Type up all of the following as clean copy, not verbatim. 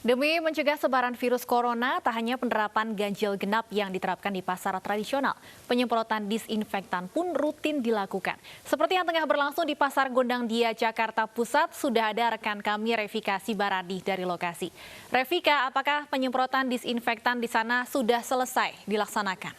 Demi mencegah sebaran virus corona, tak hanya penerapan ganjil genap yang diterapkan di pasar tradisional, penyemprotan disinfektan pun rutin dilakukan. Seperti yang tengah berlangsung di Pasar Gondang Dia, Jakarta Pusat, sudah ada rekan kami Revika Sibarani dari lokasi. Revika, apakah penyemprotan disinfektan di sana sudah selesai dilaksanakan?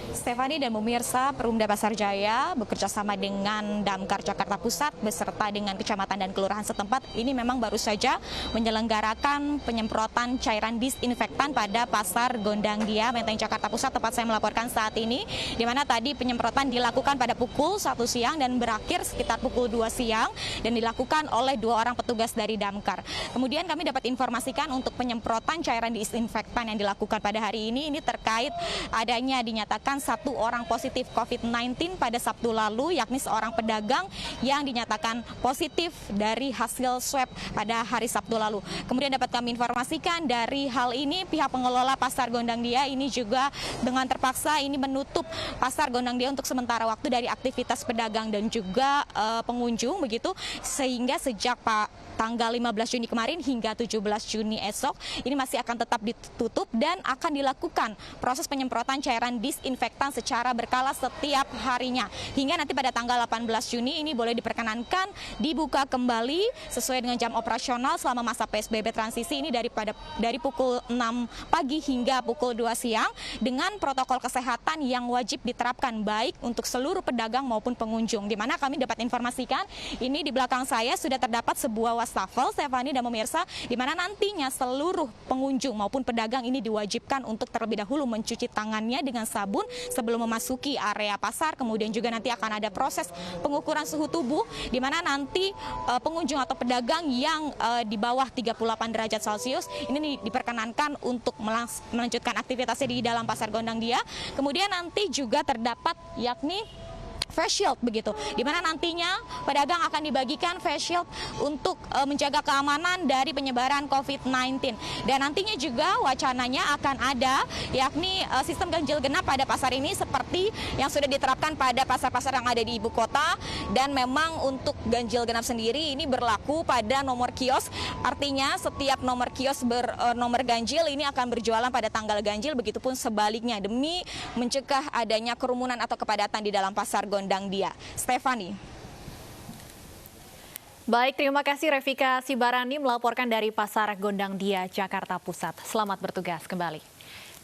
Stefani dan pemirsa, Perumda Pasar Jaya bekerja sama dengan Damkar Jakarta Pusat beserta dengan kecamatan dan kelurahan setempat ini memang baru saja menyelenggarakan penyemprotan cairan disinfektan pada Pasar Gondang Dia, Menteng Jakarta Pusat, tempat saya melaporkan saat ini, di mana tadi penyemprotan dilakukan pada pukul 1 siang dan berakhir sekitar pukul 2 siang dan dilakukan oleh 2 orang petugas dari Damkar. Kemudian kami dapat informasikan untuk penyemprotan cairan disinfektan yang dilakukan pada hari ini terkait adanya dinyatakan 1 orang positif COVID-19 pada Sabtu lalu, yakni seorang pedagang yang dinyatakan positif dari hasil swab pada hari Sabtu lalu. Kemudian dapat kami informasikan dari hal ini pihak pengelola Pasar Gondang Dia ini juga dengan terpaksa ini menutup Pasar Gondang Dia untuk sementara waktu dari aktivitas pedagang dan juga pengunjung begitu, sehingga sejak tanggal 15 Juni kemarin hingga 17 Juni esok ini masih akan tetap ditutup dan akan dilakukan proses penyemprotan cairan disinfektan secara berkala setiap harinya. Hingga nanti pada tanggal 18 Juni ini boleh diperkenankan dibuka kembali sesuai dengan jam operasional selama masa PSBB transisi ini dari pukul 6 pagi hingga pukul 2 siang dengan protokol kesehatan yang wajib diterapkan baik untuk seluruh pedagang maupun pengunjung. Di mana kami dapat informasikan ini di belakang saya sudah terdapat sebuah wastafel, Stefani dan pemirsa, di mana nantinya seluruh pengunjung maupun pedagang ini diwajibkan untuk terlebih dahulu mencuci tangannya dengan sabun sebelum memasuki area pasar. Kemudian juga nanti akan ada proses pengukuran suhu tubuh, di mana nanti pengunjung atau pedagang yang di bawah 38 derajat Celcius ini diperkenankan untuk melanjutkan aktivitasnya di dalam Pasar Gondang Dia. Kemudian nanti juga terdapat yakni face shield begitu, di mana nantinya pedagang akan dibagikan face shield untuk menjaga keamanan dari penyebaran COVID-19. Dan nantinya juga wacananya akan ada yakni sistem ganjil genap pada pasar ini seperti yang sudah diterapkan pada pasar-pasar yang ada di ibu kota. Dan memang untuk ganjil genap sendiri ini berlaku pada nomor kios, artinya setiap nomor kios bernomor ganjil ini akan berjualan pada tanggal ganjil, begitupun sebaliknya demi mencegah adanya kerumunan atau kepadatan di dalam Pasar Gondang Dia. Stefani. Baik, terima kasih Revika Sibarani melaporkan dari Pasar Gondang Dia, Jakarta Pusat. Selamat bertugas kembali.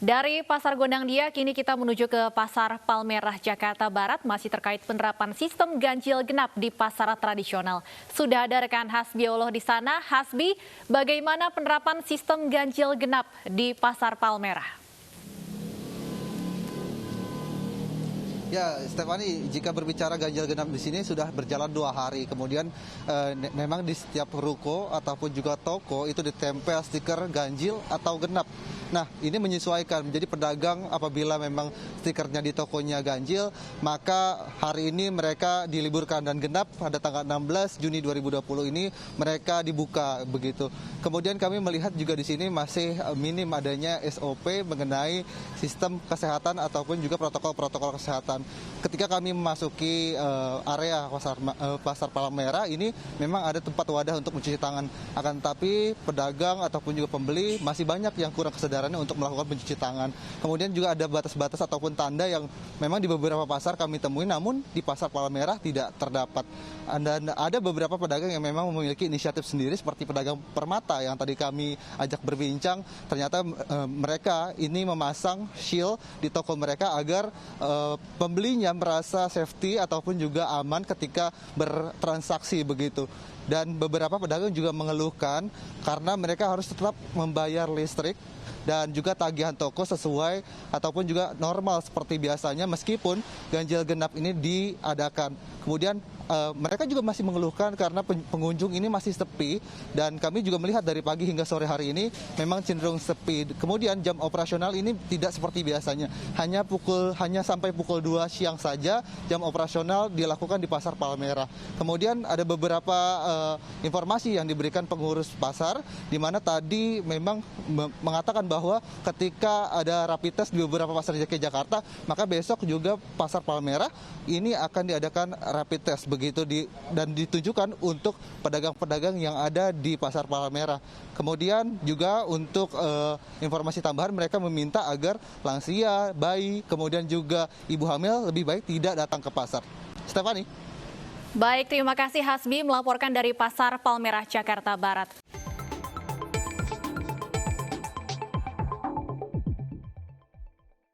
Dari Pasar Gondang Dia, kini kita menuju ke Pasar Palmerah, Jakarta Barat, masih terkait penerapan sistem ganjil genap di pasar tradisional. Sudah ada rekan Hasbi Allah di sana. Hasbi, bagaimana penerapan sistem ganjil genap di Pasar Palmerah? Ya, Stefani, jika berbicara ganjil genap di sini sudah berjalan 2 hari. Kemudian memang di setiap ruko ataupun juga toko itu ditempel stiker ganjil atau genap. Nah, ini menyesuaikan. Jadi pedagang apabila memang stikernya di tokonya ganjil, maka hari ini mereka diliburkan, dan genap pada tanggal 16 Juni 2020 ini mereka dibuka begitu. Kemudian kami melihat juga di sini masih minim adanya SOP mengenai sistem kesehatan ataupun juga protokol-protokol kesehatan. Ketika kami memasuki area pasar Palmerah ini memang ada tempat wadah untuk mencuci tangan. Akan tetapi pedagang ataupun juga pembeli masih banyak yang kurang kesadarannya untuk melakukan pencuci tangan. Kemudian juga ada batas-batas ataupun tanda yang memang di beberapa pasar kami temui, namun di Pasar Palmerah tidak terdapat. Dan ada beberapa pedagang yang memang memiliki inisiatif sendiri seperti pedagang permata yang tadi kami ajak berbincang. Ternyata mereka ini memasang shield di toko mereka agar pembelinya merasa safety ataupun juga aman ketika bertransaksi begitu. Dan beberapa pedagang juga mengeluhkan karena mereka harus tetap membayar listrik dan juga tagihan toko sesuai ataupun juga normal seperti biasanya meskipun ganjil genap ini diadakan. Kemudian mereka juga masih mengeluhkan karena pengunjung ini masih sepi, dan kami juga melihat dari pagi hingga sore hari ini memang cenderung sepi. Kemudian jam operasional ini tidak seperti biasanya, hanya sampai pukul 2 siang saja jam operasional dilakukan di Pasar Palmerah. Kemudian ada beberapa informasi yang diberikan pengurus pasar, di mana tadi memang mengatakan bahwa ketika ada rapid test di beberapa pasar di Jakarta, maka besok juga Pasar Palmerah ini akan diadakan rapid test dan ditunjukkan untuk pedagang-pedagang yang ada di Pasar Palmerah. Kemudian juga untuk informasi tambahan, mereka meminta agar lansia, bayi, kemudian juga ibu hamil lebih baik tidak datang ke pasar. Stephanie. Baik, terima kasih Hasbi melaporkan dari Pasar Palmerah, Jakarta Barat.